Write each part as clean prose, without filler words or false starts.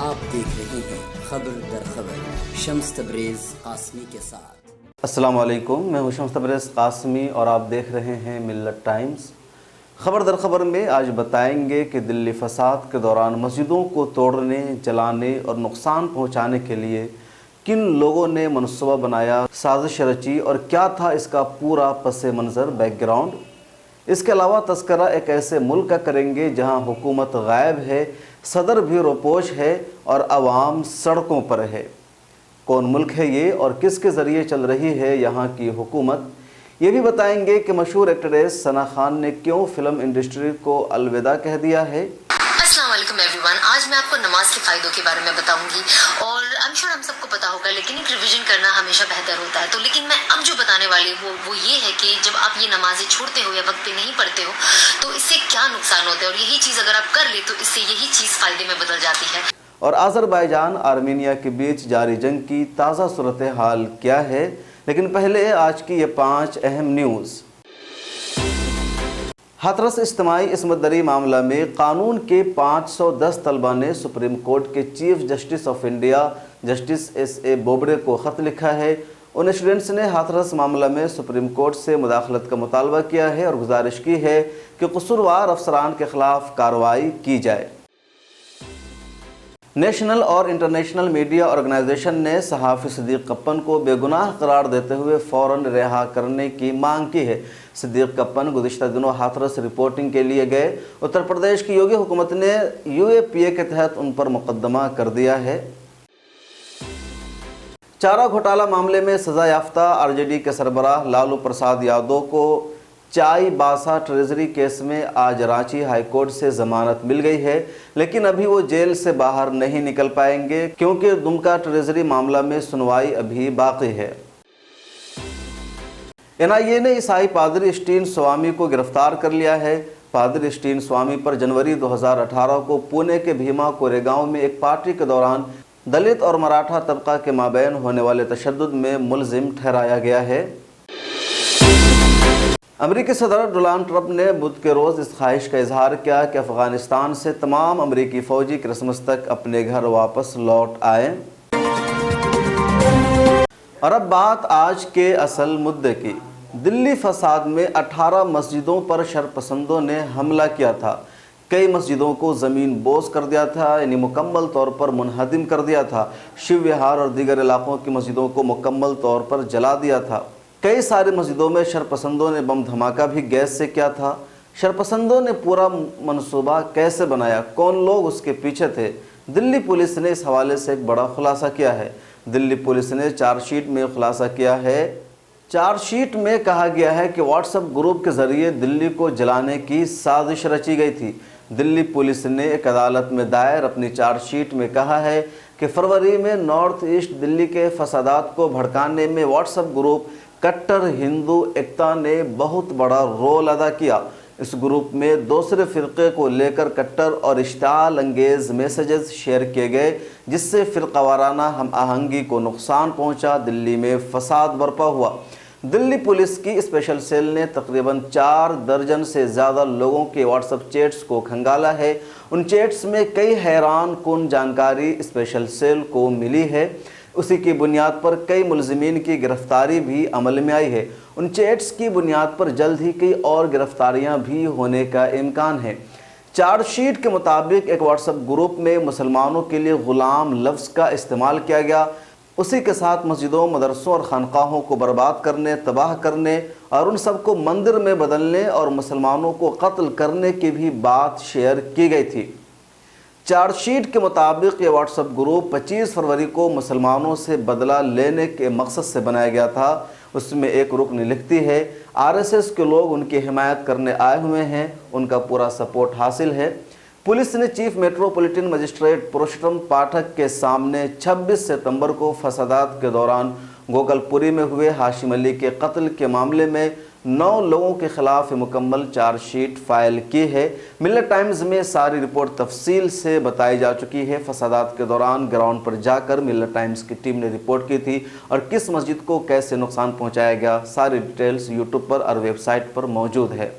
आप देख रहे हैं खबर दर खबर शम्स तबरेज़ कासमी के साथ। अस्सलाम वालेकुम, मैं हूं शम्स तबरेज़ कासमी और आप देख रहे हैं मिल्लत टाइम्स। खबर दर खबर में आज बताएंगे कि दिल्ली फसाद के दौरान मस्जिदों को तोड़ने, जलाने और नुकसान पहुंचाने के लिए किन लोगों ने मनसूबा बनाया, साजिश रची और क्या था इसका पूरा पस मंज़र, बैकग्राउंड। इसके अलावा तस्करा एक ऐसे मुल्क का करेंगे जहां हुकूमत गायब है, सदर भी रोपोश है और अवाम सड़कों पर है। कौन मुल्क है ये और किसके ज़रिए चल रही है यहाँ की हुकूमत, ये भी बताएंगे कि मशहूर एक्ट्रेस सना खान ने क्यों फ़िल्म इंडस्ट्री को अलविदा कह दिया है। अस्सलाम वालेकुम एवरीवन, आज मैं आपको नमाज के फ़ायदों के बारे में बताऊंगी और आई एम श्योर हम सबको पता होगा, लेकिन एक रिवीजन करना हमेशा बेहतर होता है। तो लेकिन मैं अब जो बताने वाली हूँ वो ये है कि जब आप ये नमाजें छोड़ते हो या वक्त पे नहीं पढ़ते हो तो इससे क्या नुकसान होता है, और यही चीज़ अगर आप कर ले तो इससे यही चीज़ फ़ायदे में बदल जाती है। और आज़रबाईजान आर्मीनिया के बीच जारी जंग की ताज़ा सूरत हाल क्या है, लेकिन पहले आज की ये 5 अहम न्यूज़। हाथरस इज्तिमाई इस्मत दरी मामला में कानून के 510 तलबा ने सुप्रीम कोर्ट के chief justice of India justice S.A. Bobde को ख़त लिखा है। उन स्टूडेंट्स ने हाथरस मामला में सुप्रीम कोर्ट से मुदाखलत का मुतालबा किया है और गुजारिश की है कि कसूरवार अफसरान के ख़िलाफ़ कार्रवाई की जाए। नेशनल और इंटरनेशनल मीडिया ऑर्गेनाइजेशन ने सहाफ़ी सिद्दीक़ कप्पन को बेगुनाह करार देते हुए फ़ौरन रिहा करने की मांग की है। सिद्दीक़ कप्पन गुज़िश्ता दिनों हाथरस रिपोर्टिंग के लिए गए। उत्तर प्रदेश की योगी हुकूमत ने UAPA के तहत उन पर मुकदमा कर दिया है। चारा घोटाला मामले में सज़ा याफ्ता RJD के सरबराह लालू प्रसाद यादव को चाईबासा ट्रेजरी केस में आज रांची हाईकोर्ट से ज़मानत मिल गई है, लेकिन अभी वो जेल से बाहर नहीं निकल पाएंगे क्योंकि दुमका ट्रेजरी मामला में सुनवाई अभी बाकी है। NIA ने ईसाई पादरी स्टीन स्वामी को गिरफ्तार कर लिया है। पादरी स्टीन स्वामी पर जनवरी 2018 को पुणे के भीमा कोरेगांव में एक पार्टी के दौरान दलित और मराठा तबका के माबैन होने वाले तशद्दुद में मुलजिम ठहराया गया है। अमेरिकी सदर डोनाल्ड ट्रंप ने बुध के रोज़ इस ख्वाहिश का इजहार किया कि अफ़गानिस्तान से तमाम अमेरिकी फ़ौजी क्रिसमस तक अपने घर वापस लौट आएँ। और अब बात आज के असल मुद्दे की। दिल्ली फसाद में 18 मस्जिदों पर शरपसंदों ने हमला किया था। कई मस्जिदों को ज़मीन बोस कर दिया था, यानी मुकम्मल तौर पर मुनहदिम कर दिया था। शिव विहार और दीगर इलाकों की मस्जिदों को मुकम्मल तौर पर जला दिया था। कई सारी मस्जिदों में शरपसंदों ने बम धमाका भी गैस से किया था। शरपसंदों ने पूरा मनसूबा कैसे बनाया, कौन लोग उसके पीछे थे, दिल्ली पुलिस ने इस हवाले से एक बड़ा खुलासा किया है। दिल्ली पुलिस ने चार्जशीट में खुलासा किया है। चार्जशीट में कहा गया है कि व्हाट्सएप ग्रुप के ज़रिए दिल्ली को जलाने की साजिश रची गई थी। दिल्ली पुलिस ने एक अदालत में दायर अपनी चार्जशीट में कहा है कि फरवरी में नॉर्थ ईस्ट दिल्ली के फसादात को भड़काने में व्हाट्सएप ग्रुप कट्टर हिंदू एकता ने बहुत बड़ा रोल अदा किया। इस ग्रुप में दूसरे फ़िरक़े को लेकर कट्टर और इश्तिआल अंगेज़ मैसेजेस शेयर किए गए, जिससे फ़िरक़ावाराना हम आहंगी को नुकसान पहुंचा। दिल्ली में फसाद बरपा हुआ। दिल्ली पुलिस की स्पेशल सेल ने तकरीबन 4 दर्जन से ज़्यादा लोगों के व्हाट्सएप चैट्स को खंगाला है। उन चैट्स में कई हैरान कुन जानकारी स्पेशल सेल को मिली है। उसी की बुनियाद पर कई मुलजिमीन की गिरफ्तारी भी अमल में आई है। उन चैट्स की बुनियाद पर जल्द ही कई और गिरफ्तारियां भी होने का इम्कान है। चार्जशीट के मुताबिक एक व्हाट्सएप ग्रुप में मुसलमानों के लिए ग़ुलाम लफ्ज़ का इस्तेमाल किया गया। उसी के साथ मस्जिदों, मदरसों और खानकाहों को बर्बाद करने, तबाह करने और उन सबको मंदिर में बदलने और मुसलमानों को कत्ल करने की भी बात शेयर की गई थी। चार्जशीट के मुताबिक ये व्हाट्सएप ग्रुप 25 फरवरी को मुसलमानों से बदला लेने के मकसद से बनाया गया था। उसमें एक रुकन लिखती है, RSS के लोग उनकी हिमायत करने आए हुए हैं, उनका पूरा सपोर्ट हासिल है। पुलिस ने चीफ मेट्रोपॉलिटन मजिस्ट्रेट पुरुषोत्तम पाठक के सामने 26 सितंबर को फसादात के दौरान गोकलपुरी में हुए हाशिम अली के कत्ल के मामले में 9 लोगों के खिलाफ मुकम्मल चार्जशीट फाइल की है। मिल्लत टाइम्स में सारी रिपोर्ट तफसील से बताई जा चुकी है। फसादात के दौरान ग्राउंड पर जाकर मिल्लत टाइम्स की टीम ने रिपोर्ट की थी और किस मस्जिद को कैसे नुकसान पहुंचाया गया, सारी डिटेल्स यूट्यूब पर और वेबसाइट पर मौजूद है।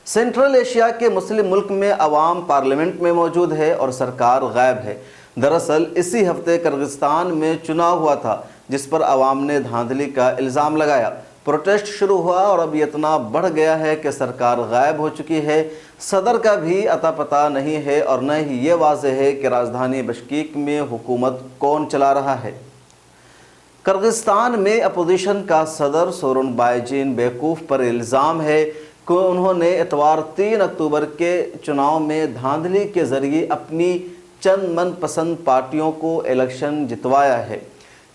सेंट्रल एशिया के मुस्लिम मुल्क में अवाम पार्लियामेंट में मौजूद है और सरकार गायब है। दरअसल इसी हफ्ते किर्गिस्तान में चुनाव हुआ था जिस पर अवाम ने धांधली का इल्ज़ाम लगाया। प्रोटेस्ट शुरू हुआ और अब ये इतना बढ़ गया है कि सरकार गायब हो चुकी है। सदर का भी अता पता नहीं है और न ही ये वाज़ेह है कि राजधानी बिश्केक में हुकूमत कौन चला रहा है। किर्गिस्तान में अपोजिशन का सदर सोरोनबाई जीनबेकोव पर इल्ज़ाम है कि उन्होंने इतवार 3 अक्टूबर के चुनाव में धांधली के ज़रिए अपनी चंद मनपसंद पार्टियों को इलेक्शन जितवाया है।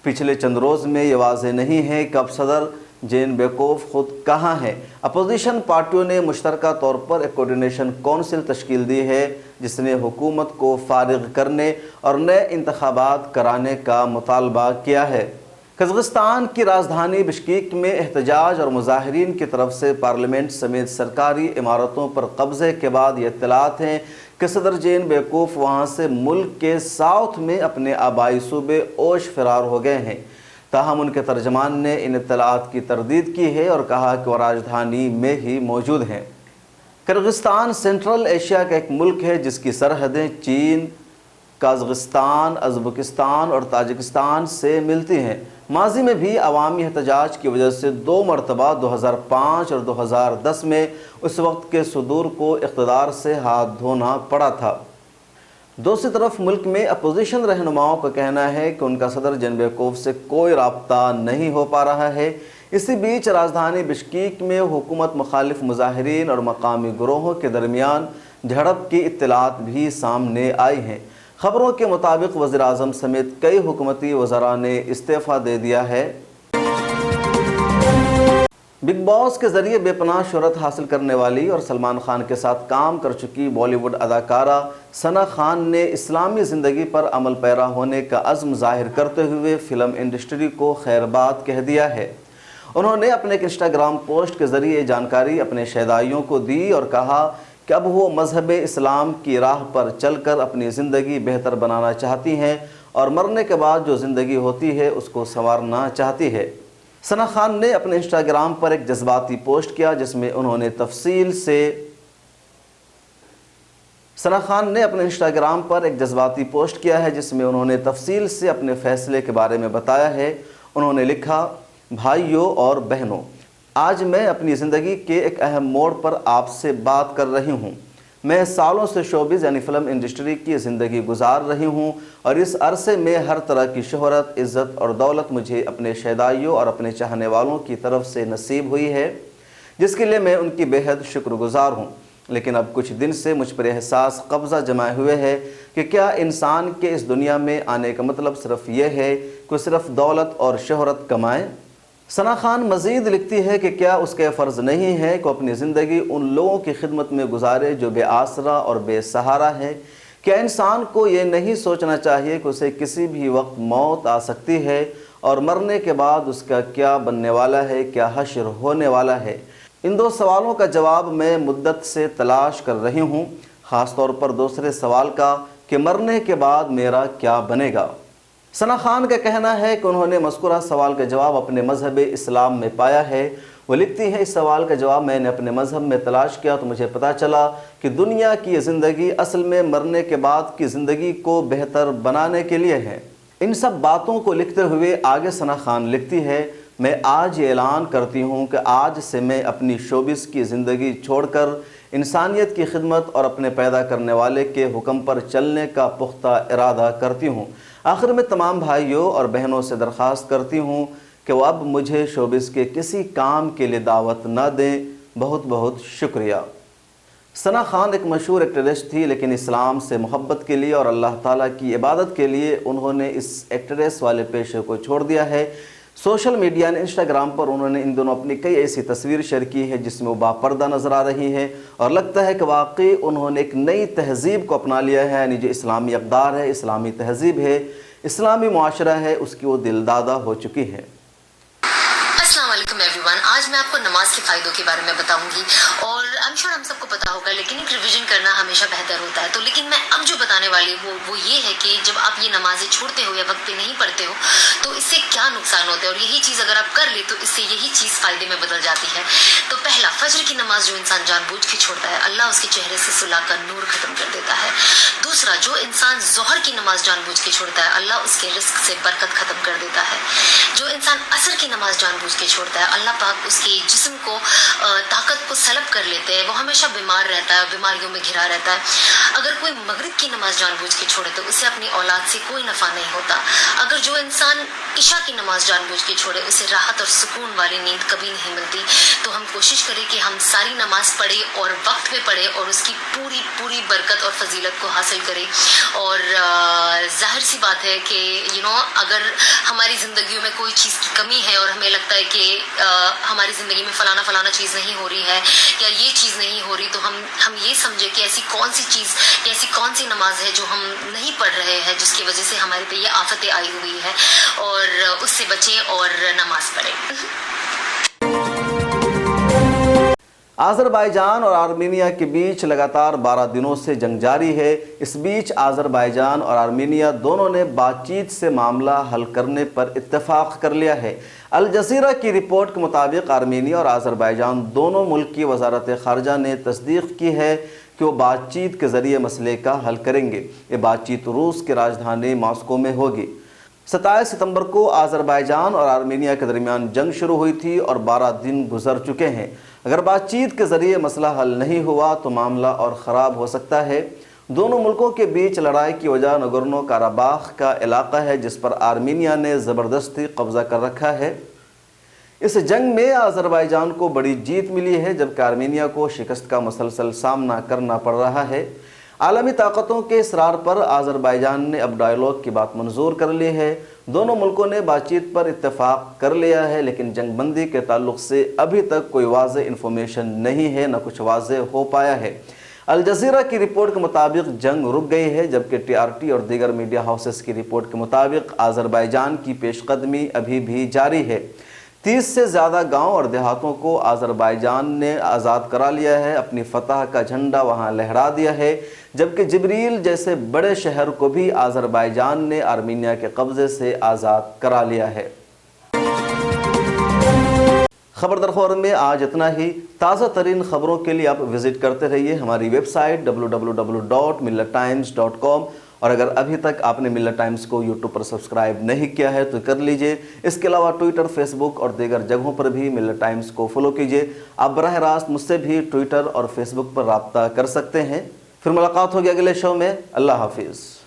पिछले चंद रोज़ में ये वाज़ेह नहीं है कि अब सदर जीनबेकोव खुद कहाँ हैं। अपोजिशन पार्टियों ने मुश्तरका तौर पर एक कोऑर्डिनेशन काउंसिल तश्कील दी है जिसने हुकूमत को फारिग करने और नए इंतखाबात कराने का मुतालबा किया है। कज़ाकिस्तान की राजधानी बिश्केक में एहतजाज और मुजाहिरीन की तरफ से पार्लियामेंट समेत सरकारी इमारतों पर कब्ज़े के बाद ये इत्तलात हैं कि सदर जीनबेकोव वहाँ से मुल्क के साउथ में अपने आबाई सूबे ओश फरार हो गए हैं। ताहम उनके तर्जमान ने इन इत्तलात की तरदीद की है और कहा कि वह राजधानी में ही मौजूद हैं। किर्गिस्तान सेंट्रल एशिया का एक मुल्क है जिसकी सरहदें चीन, कज़ाकिस्तान, उज़्बेकिस्तान और ताजिकिस्तान से मिलती हैं। माजी में भी अवामी एहतजाज की वजह से 2 मरतबा 2005 और 2010 में उस वक्त के सदूर को इक़्तिदार से हाथ धोना पड़ा था। दूसरी तरफ मुल्क में अपोजिशन रहनुमाओं का कहना है कि उनका सदर जीनबेकोव से कोई राब्ता नहीं हो पा रहा है। इसी बीच राजधानी बिश्केक में हुकूमत मुखालिफ मुजाहिरीन और मकामी ग्रोहों के दरमियान झड़प की इत्तलात भी सामने आई हैं। खबरों के मुताबिक वज़ीर-ए-आज़म समेत कई हुकूमती वज़रा ने इस्तीफ़ा दे दिया है। बिग बॉस के ज़रिए बेपनाह शोहरत हासिल करने वाली और सलमान खान के साथ काम कर चुकी बॉलीवुड अदाकारा सना खान ने इस्लामी ज़िंदगी पर अमल पैरा होने का अज़्म ज़ाहिर करते हुए फ़िल्म इंडस्ट्री को खैरबाद कह दिया है। उन्होंने अपने एक इंस्टाग्राम पोस्ट के ज़रिए जानकारी अपने शहदाइयों को दी और कहा कि अब वो मज़हब इस्लाम की राह पर चलकर अपनी ज़िंदगी बेहतर बनाना चाहती हैं और मरने के बाद जो ज़िंदगी होती है उसको संवारना चाहती है। सना खान ने अपने इंस्टाग्राम पर एक जज्बाती पोस्ट किया जिसमें उन्होंने तफसील से अपने फ़ैसले के बारे में बताया है। उन्होंने लिखा, भाइयों और बहनों, आज मैं अपनी ज़िंदगी के एक अहम मोड़ पर आपसे बात कर रही हूँ। मैं सालों से शोबिज़ यानी फ़िल्म इंडस्ट्री की ज़िंदगी गुजार रही हूँ और इस अरसे में हर तरह की शोहरत, इज़्ज़त और दौलत मुझे अपने शहदाइयों और अपने चाहने वालों की तरफ से नसीब हुई है, जिसके लिए मैं उनकी बेहद शुक्रगुजार हूँ। लेकिन अब कुछ दिन से मुझ पर एहसास कब्ज़ा जमाए हुए है कि क्या इंसान के इस दुनिया में आने का मतलब सिर्फ़ ये है कि सिर्फ़ दौलत और शोहरत कमाएँ। सना खान मज़ीद लिखती है कि क्या उसका फ़र्ज़ नहीं है कि अपनी ज़िंदगी उन लोगों की खिदमत में गुजारे जो बेआसरा और बेसहारा है। क्या इंसान को ये नहीं सोचना चाहिए कि उसे किसी भी वक्त मौत आ सकती है और मरने के बाद उसका क्या बनने वाला है, क्या हश्र होने वाला है। इन 2 सवालों का जवाब मैं मुद्दत से तलाश कर रही हूँ, ख़ास तौर पर दूसरे सवाल का कि मरने के बाद मेरा क्या बनेगा। सना खान का कहना है कि उन्होंने मज़कूरा सवाल का जवाब अपने मज़हब इस्लाम में पाया है। वो लिखती है, इस सवाल का जवाब मैंने अपने मज़हब में तलाश किया तो मुझे पता चला कि दुनिया की ज़िंदगी असल में मरने के बाद की ज़िंदगी को बेहतर बनाने के लिए है। इन सब बातों को लिखते हुए आगे सना खान लिखती है, मैं आज ये ऐलान करती हूँ कि आज से मैं अपनी शोबिस की ज़िंदगी छोड़कर इंसानियत की खिदमत और अपने पैदा करने वाले के हुक्म पर चलने का पुख्ता इरादा करती हूँ। आखिर में तमाम भाइयों और बहनों से दरख्वास्त करती हूँ कि वो अब मुझे शोबिस के किसी काम के लिए दावत न दें। बहुत बहुत शुक्रिया। सना खान एक मशहूर एक्ट्रेस थी, लेकिन इस्लाम से मोहब्बत के लिए और अल्लाह ताला की इबादत के लिए उन्होंने इस एक्ट्रेस वाले पेशे को छोड़ दिया है। सोशल मीडिया ने इंस्टाग्राम पर उन्होंने इन दोनों अपनी कई ऐसी तस्वीर शेयर की है जिसमें वो बापर्दा नज़र आ रही है और लगता है कि वाकई उन्होंने एक नई तहज़ीब को अपना लिया है, यानी जो इस्लामी अक़दार है, इस्लामी तहज़ीब है, इस्लामी मुआशरा है, उसकी वो दिलदादा हो चुकी है। अस्सलाम वालेकुम एवरीवन, आज मैं आपको नमाज के फ़ायदों के बारे में बताऊंगी और आई एम श्योर हम सबको पता होगा, लेकिन एक रिवीजन करना हमेशा बेहतर होता है। तो लेकिन मैं अब जो बताने बताने वाली वो ये है कि जब आप ये नमाजें छोड़ते हो या वक्त पे नहीं पढ़ते हो तो इससे क्या नुकसान होता है, और यही चीज़ अगर आप कर ले तो इससे यही चीज़ फ़ायदे में बदल जाती है। तो पहला, फजर की नमाज जो इंसान जानबूझ के छोड़ता है, अल्लाह उसके चेहरे से सुलह का नूर ख़त्म कर देता है। दूसरा, जो इंसान ज़ोहर की नमाज जानबूझ के छोड़ता है, अल्लाह उसके रिस्क से बरकत ख़त्म कर देता है। जो इंसान असर की नमाज जानबूझ के छोड़ता है, अल्लाह पाक उसके जिस्म को ताकत को सलब कर लेते हैं, वो हमेशा बीमार रहता है, बीमारियों में घिरा रहता है। अगर कोई मगरिब की नमाज जानबूझ के छोड़े तो उसे अपनी औलाद से कोई नफ़ा नहीं होता। अगर जो इंसान इशा की नमाज जानबूझ के छोड़े उसे राहत और सुकून वाली नींद कभी नहीं मिलती। तो हम कोशिश करें कि हम सारी नमाज पढ़ें और वक्त पे पढ़ें और उसकी पूरी पूरी बरकत और फजीलत को हासिल करें। और जाहिर सी बात है कि अगर हमारी ज़िंदगियों में कोई चीज़ की कमी है और हमें लगता है कि हमारी ज़िंदगी में फ़लाना चीज़ नहीं हो रही है या ये चीज़ नहीं हो रही, तो हम ये समझे कि ऐसी कौन सी चीज़, ऐसी कौन सी नमाज है जो हम नहीं पढ़ रहे हैं जिसकी वजह से हमारे पे ये आफतें आई हुई है, और उससे बचें और नमाज पढ़ें। आज़रबाईजान और आर्मीनिया के बीच लगातार 12 दिनों से जंग जारी है। इस बीच आज़रबाईजान और आर्मीनिया दोनों ने बातचीत से मामला हल करने पर इत्तेफाक कर लिया है। अल जज़ीरा की रिपोर्ट के मुताबिक आर्मीनिया और आज़रबाईजान दोनों मुल्क की वज़ारत ख़ारजा ने तस्दीक की है कि वो बातचीत के ज़रिए मसले का हल करेंगे। ये बातचीत रूस की राजधानी मॉस्को में होगी। 27 सितंबर को आज़रबाईजान और आर्मीनिया के दरमियान जंग शुरू हुई थी और 12 दिन गुजर चुके हैं। अगर बातचीत के ज़रिए मसला हल नहीं हुआ तो मामला और ख़राब हो सकता है। दोनों मुल्कों के बीच लड़ाई की वजह नगोर्नो काराबाख का इलाका है, जिस पर आर्मीनिया ने ज़बरदस्ती कब्ज़ा कर रखा है। इस जंग में आज़रबाईजान को बड़ी जीत मिली है, जबकि आर्मीनिया को शिकस्त का मसलसल सामना करना पड़ रहा है। आलमी ताकतों के इसरार पर आज़रबाईजान ने अब डायलॉग की बात मंजूर कर ली है। दोनों मुल्कों ने बातचीत पर इत्तेफाक कर लिया है, लेकिन जंगबंदी के ताल्लुक से अभी तक कोई वाज़ेह इन्फॉर्मेशन नहीं है, न कुछ वाज़ेह हो पाया है। अल जज़ीरा की रिपोर्ट के मुताबिक जंग रुक गई है, जबकि TRT और दीगर मीडिया हाउसेस की रिपोर्ट के मुताबिक आज़रबाईजान की पेशकदमी अभी भी जारी है। 30 से ज़्यादा गांव और देहातों को आज़रबाईजान ने आज़ाद करा लिया है, अपनी फतह का झंडा वहां लहरा दिया है, जबकि जिब्रील जैसे बड़े शहर को भी आज़रबाईजान ने आर्मीनिया के कब्ज़े से आज़ाद करा लिया है। खबर खबर में आज इतना ही। ताज़ा तरीन खबरों के लिए आप विज़िट करते रहिए हमारी वेबसाइट www.millattimes.com। और अगर अभी तक आपने मिल्लत टाइम्स को यूट्यूब पर सब्सक्राइब नहीं किया है तो कर लीजिए। इसके अलावा ट्विटर, फेसबुक और दीगर जगहों पर भी मिल्लत टाइम्स को फॉलो कीजिए। आप बराह रास्त मुझसे भी ट्विटर और फेसबुक पर राब्ता कर सकते हैं। फिर मुलाकात होगी अगले शो में। अल्लाह हाफिज़।